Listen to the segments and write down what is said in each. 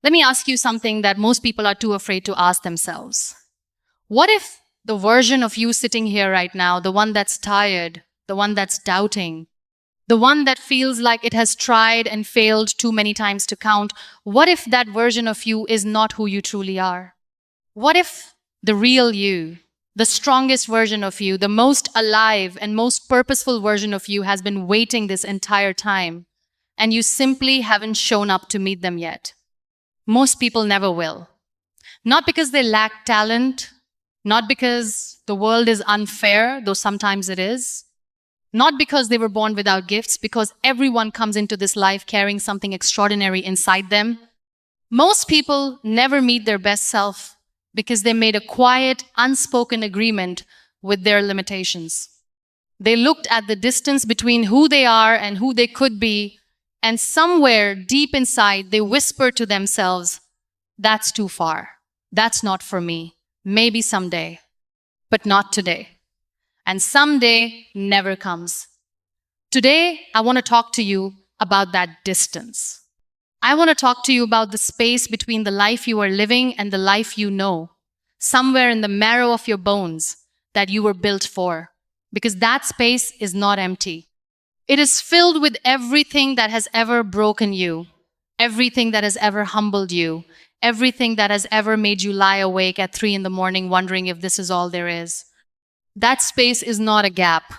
Let me ask you something that most people are too afraid to ask themselves. What if the version of you sitting here right now, the one that's tired, the one that's doubting, the one that feels like it has tried and failed too many times to count, what if that version of you is not who you truly are? What if the real you, the strongest version of you, the most alive and most purposeful version of you has been waiting this entire time, and you simply haven't shown up to meet them yet? Most people never will. Not because they lack talent, not because the world is unfair, though sometimes it is, not because they were born without gifts, because everyone comes into this life carrying something extraordinary inside them. Most people never meet their best self because they made a quiet, unspoken agreement with their limitations. They looked at the distance between who they are and who they could be, and somewhere deep inside, they whispered to themselves, "That's too far. That's not for me. Maybe someday, but not today." And someday never comes. Today, I want to talk to you about that distance. I want to talk to you about the space between the life you are living and the life you know, somewhere in the marrow of your bones that you were built for, because that space is not empty. It is filled with everything that has ever broken you, everything that has ever humbled you, everything that has ever made you lie awake at 3 a.m. wondering if this is all there is. That space is not a gap.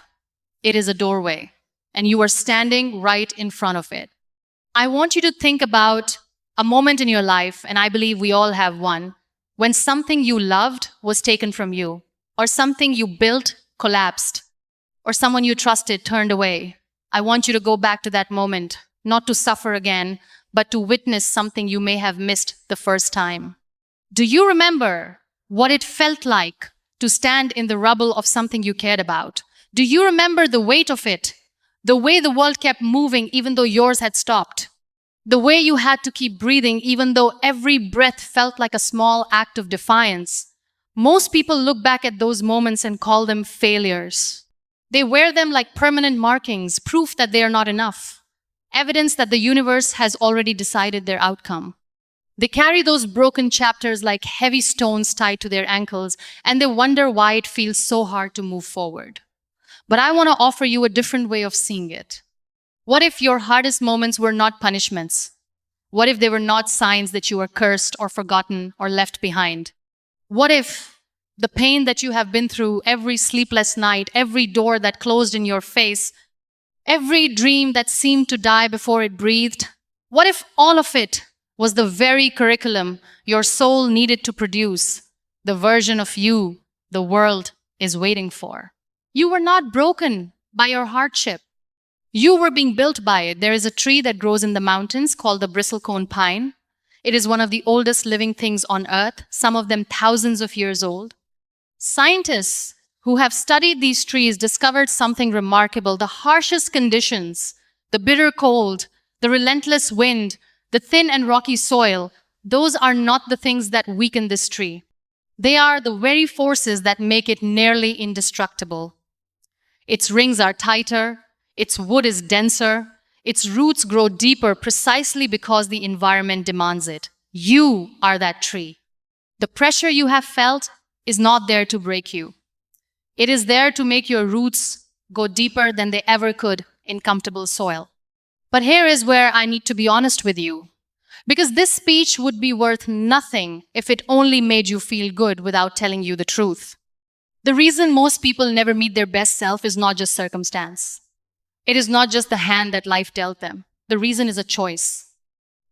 It is a doorway, and you are standing right in front of it. I want you to think about a moment in your life, and I believe we all have one, when something you loved was taken from you, or something you built collapsed, or someone you trusted turned away. I want you to go back to that moment, not to suffer again, but to witness something you may have missed the first time. Do you remember what it felt like to stand in the rubble of something you cared about? Do you remember the weight of it? The way the world kept moving even though yours had stopped? The way you had to keep breathing even though every breath felt like a small act of defiance? Most people look back at those moments and call them failures. They wear them like permanent markings, proof that they are not enough, evidence that the universe has already decided their outcome. They carry those broken chapters like heavy stones tied to their ankles, and they wonder why it feels so hard to move forward. But I want to offer you a different way of seeing it. What if your hardest moments were not punishments? What if they were not signs that you were cursed or forgotten or left behind? What if the pain that you have been through, every sleepless night, every door that closed in your face, every dream that seemed to die before it breathed, what if all of it was the very curriculum your soul needed to produce, the version of you the world is waiting for? You were not broken by your hardship. You were being built by it. There is a tree that grows in the mountains called the bristlecone pine. It is one of the oldest living things on earth, some of them thousands of years old. Scientists who have studied these trees discovered something remarkable. The harshest conditions, the bitter cold, the relentless wind, the thin and rocky soil, those are not the things that weaken this tree. They are the very forces that make it nearly indestructible. Its rings are tighter, its wood is denser, its roots grow deeper precisely because the environment demands it. You are that tree. The pressure you have felt is not there to break you. It is there to make your roots go deeper than they ever could in comfortable soil. But here is where I need to be honest with you, because this speech would be worth nothing if it only made you feel good without telling you the truth. The reason most people never meet their best self is not just circumstance. It is not just the hand that life dealt them. The reason is a choice.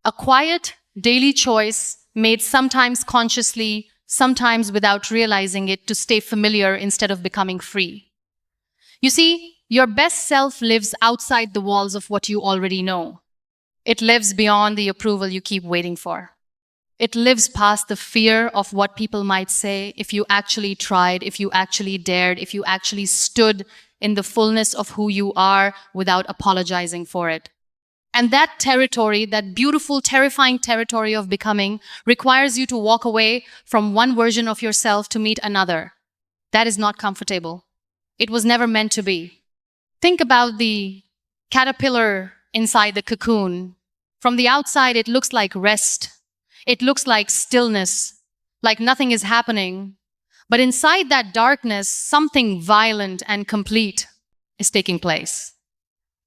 A quiet, daily choice made sometimes consciously, sometimes without realizing it, to stay familiar instead of becoming free. You see, your best self lives outside the walls of what you already know. It lives beyond the approval you keep waiting for. It lives past the fear of what people might say if you actually tried, if you actually dared, if you actually stood in the fullness of who you are without apologizing for it. And that territory, that beautiful, terrifying territory of becoming, requires you to walk away from one version of yourself to meet another. That is not comfortable. It was never meant to be. Think about the caterpillar inside the cocoon. From the outside, it looks like rest. It looks like stillness, like nothing is happening. But inside that darkness, something violent and complete is taking place.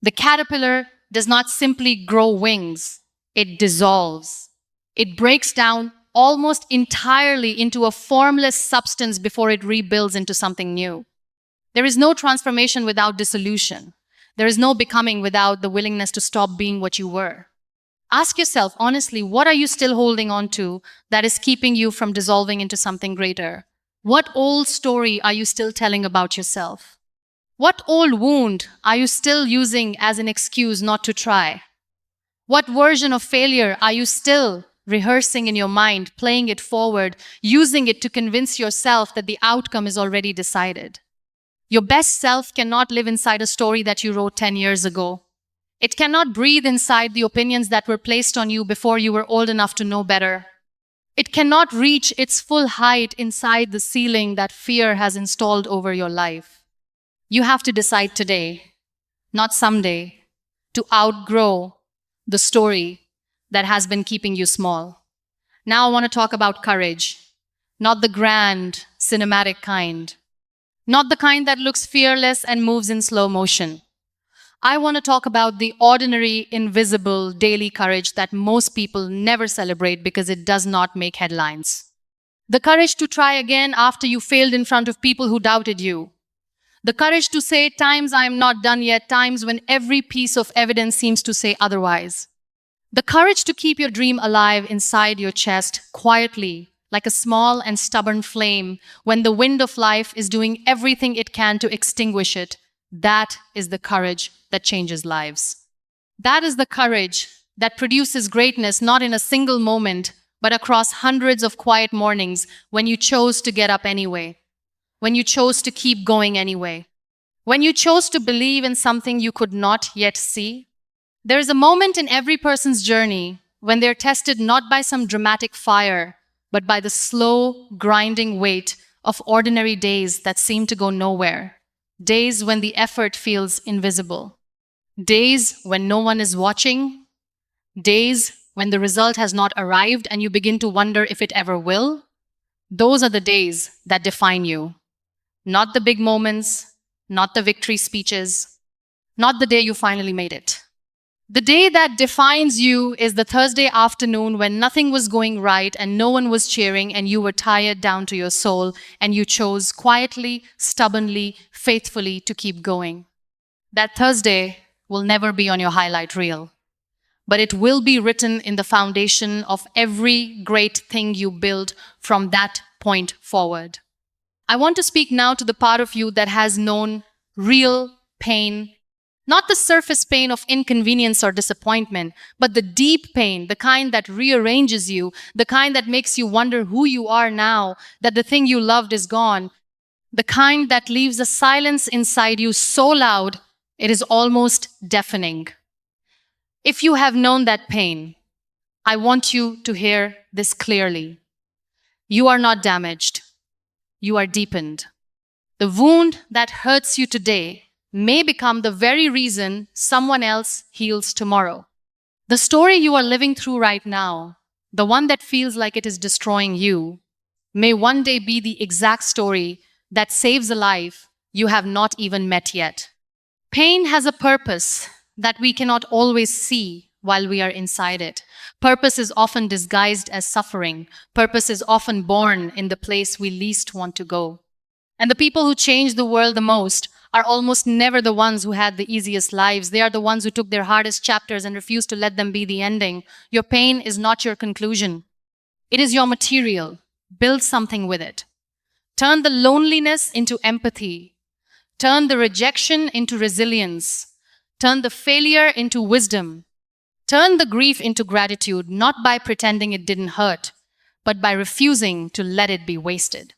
The caterpillar does not simply grow wings, it dissolves. It breaks down almost entirely into a formless substance before it rebuilds into something new. There is no transformation without dissolution. There is no becoming without the willingness to stop being what you were. Ask yourself honestly, what are you still holding on to that is keeping you from dissolving into something greater? What old story are you still telling about yourself? What old wound are you still using as an excuse not to try? What version of failure are you still rehearsing in your mind, playing it forward, using it to convince yourself that the outcome is already decided? Your best self cannot live inside a story that you wrote 10 years ago. It cannot breathe inside the opinions that were placed on you before you were old enough to know better. It cannot reach its full height inside the ceiling that fear has installed over your life. You have to decide today, not someday, to outgrow the story that has been keeping you small. Now I want to talk about courage, not the grand, cinematic kind, not the kind that looks fearless and moves in slow motion. I want to talk about the ordinary, invisible, daily courage that most people never celebrate because it does not make headlines. The courage to try again after you failed in front of people who doubted you. The courage to say, times I am not done yet, times when every piece of evidence seems to say otherwise. The courage to keep your dream alive inside your chest, quietly, like a small and stubborn flame, when the wind of life is doing everything it can to extinguish it. That is the courage that changes lives. That is the courage that produces greatness not in a single moment, but across hundreds of quiet mornings when you chose to get up anyway, when you chose to keep going anyway, when you chose to believe in something you could not yet see. There is a moment in every person's journey when they're tested not by some dramatic fire, but by the slow, grinding weight of ordinary days that seem to go nowhere. Days when the effort feels invisible. Days when no one is watching. Days when the result has not arrived and you begin to wonder if it ever will. Those are the days that define you. Not the big moments, not the victory speeches, not the day you finally made it. The day that defines you is the Thursday afternoon when nothing was going right and no one was cheering and you were tired down to your soul and you chose quietly, stubbornly, faithfully to keep going. That Thursday will never be on your highlight reel, but it will be written in the foundation of every great thing you build from that point forward. I want to speak now to the part of you that has known real pain. Not the surface pain of inconvenience or disappointment, but the deep pain, the kind that rearranges you, the kind that makes you wonder who you are now, that the thing you loved is gone, the kind that leaves a silence inside you so loud it is almost deafening. If you have known that pain, I want you to hear this clearly. You are not damaged. You are deepened. The wound that hurts you today may become the very reason someone else heals tomorrow. The story you are living through right now, the one that feels like it is destroying you, may one day be the exact story that saves a life you have not even met yet. Pain has a purpose that we cannot always see while we are inside it. Purpose is often disguised as suffering. Purpose is often born in the place we least want to go. And the people who change the world the most are almost never the ones who had the easiest lives. They are the ones who took their hardest chapters and refused to let them be the ending. Your pain is not your conclusion. It is your material. Build something with it. Turn the loneliness into empathy. Turn the rejection into resilience. Turn the failure into wisdom. Turn the grief into gratitude, not by pretending it didn't hurt, but by refusing to let it be wasted.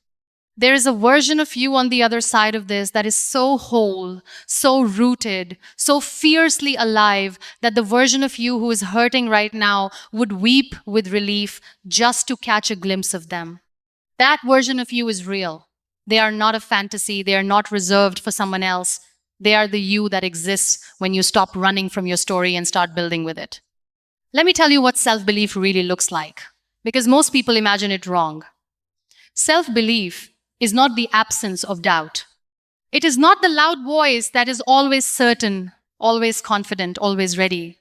There is a version of you on the other side of this that is so whole, so rooted, so fiercely alive that the version of you who is hurting right now would weep with relief just to catch a glimpse of them. That version of you is real. They are not a fantasy. They are not reserved for someone else. They are the you that exists when you stop running from your story and start building with it. Let me tell you what self-belief really looks like. because most people imagine it wrong. Self-belief is not the absence of doubt. It is not the loud voice that is always certain, always confident, always ready.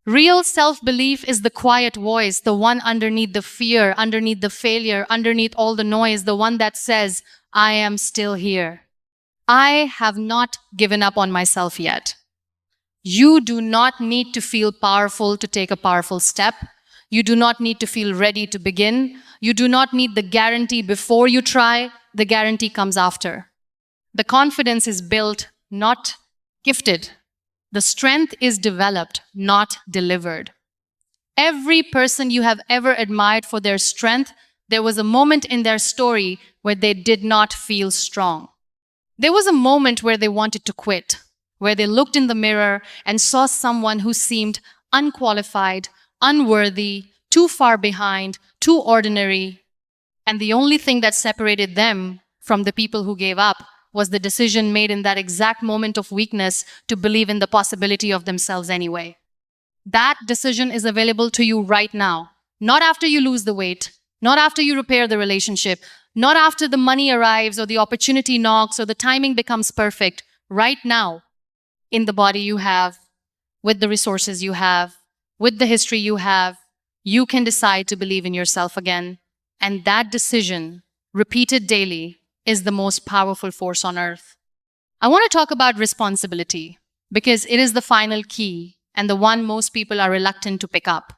Real self-belief is the quiet voice, the one underneath the fear, underneath the failure, underneath all the noise, the one that says, I am still here. I have not given up on myself yet. You do not need to feel powerful to take a powerful step. You do not need to feel ready to begin. You do not need the guarantee before you try. The guarantee comes after. The confidence is built, not gifted. The strength is developed, not delivered. Every person you have ever admired for their strength, there was a moment in their story where they did not feel strong. There was a moment where they wanted to quit, where they looked in the mirror and saw someone who seemed unqualified, unworthy, too far behind, too ordinary. And the only thing that separated them from the people who gave up was the decision made in that exact moment of weakness to believe in the possibility of themselves anyway. That decision is available to you right now. Not after you lose the weight, not after you repair the relationship, not after the money arrives or the opportunity knocks or the timing becomes perfect. Right now, in the body you have, with the resources you have, with the history you have, you can decide to believe in yourself again. And that decision, repeated daily, is the most powerful force on earth. I want to talk about responsibility because it is the final key and the one most people are reluctant to pick up.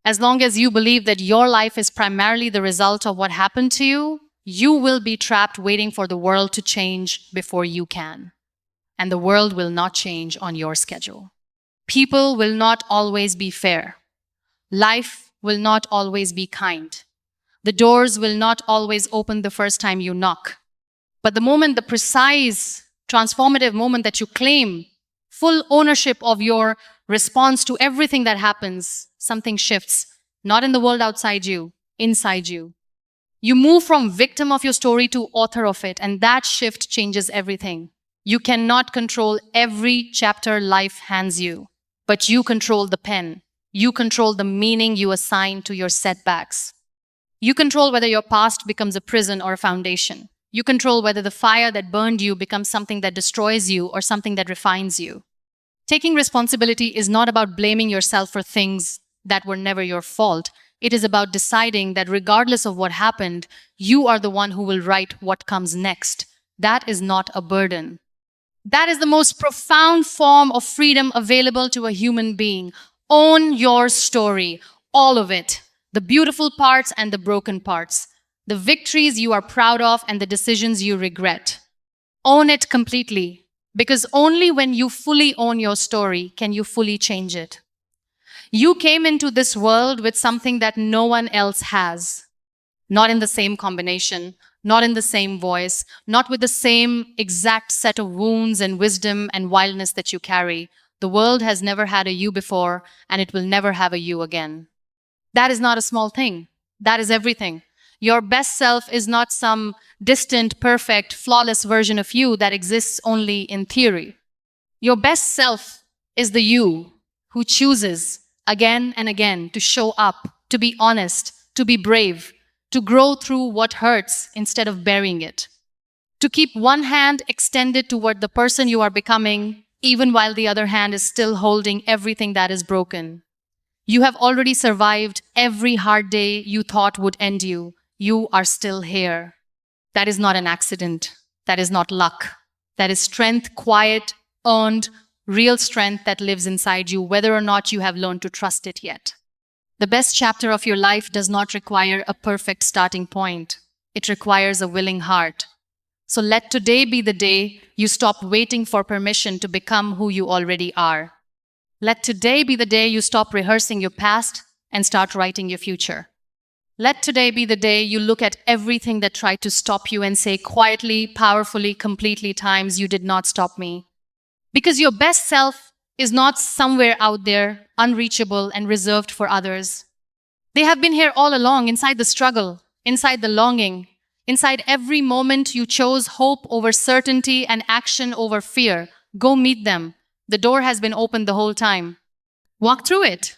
As long as you believe that your life is primarily the result of what happened to you, you will be trapped waiting for the world to change before you can. And the world will not change on your schedule. People will not always be fair. Life will not always be kind. The doors will not always open the first time you knock. But the moment, the precise, transformative moment that you claim full ownership of your response to everything that happens, something shifts, not in the world outside you, inside you. You move from victim of your story to author of it, and that shift changes everything. You cannot control every chapter life hands you, but you control the pen. You control the meaning you assign to your setbacks. You control whether your past becomes a prison or a foundation. You control whether the fire that burned you becomes something that destroys you or something that refines you. Taking responsibility is not about blaming yourself for things that were never your fault. It is about deciding that regardless of what happened, you are the one who will write what comes next. That is not a burden. That is the most profound form of freedom available to a human being. Own your story, all of it, the beautiful parts and the broken parts, the victories you are proud of and the decisions you regret. Own it completely, because only when you fully own your story can you fully change it. You came into this world with something that no one else has. Not in the same combination, not in the same voice, not with the same exact set of wounds and wisdom and wildness that you carry. The world has never had a you before, and it will never have a you again. That is not a small thing. That is everything. Your best self is not some distant, perfect, flawless version of you that exists only in theory. Your best self is the you who chooses again and again to show up, to be honest, to be brave, to grow through what hurts instead of burying it, to keep one hand extended toward the person you are becoming, even while the other hand is still holding everything that is broken. You have already survived every hard day you thought would end you. You are still here. That is not an accident. That is not luck. That is strength, quiet, earned, real strength that lives inside you, whether or not you have learned to trust it yet. The best chapter of your life does not require a perfect starting point. It requires a willing heart. So let today be the day you stop waiting for permission to become who you already are. Let today be the day you stop rehearsing your past and start writing your future. Let today be the day you look at everything that tried to stop you and say quietly, powerfully, completely times, you did not stop me. Because your best self is not somewhere out there, unreachable and reserved for others. They have been here all along, inside the struggle, inside the longing, inside every moment you chose hope over certainty and action over fear. Go meet them. The door has been open the whole time. Walk through it.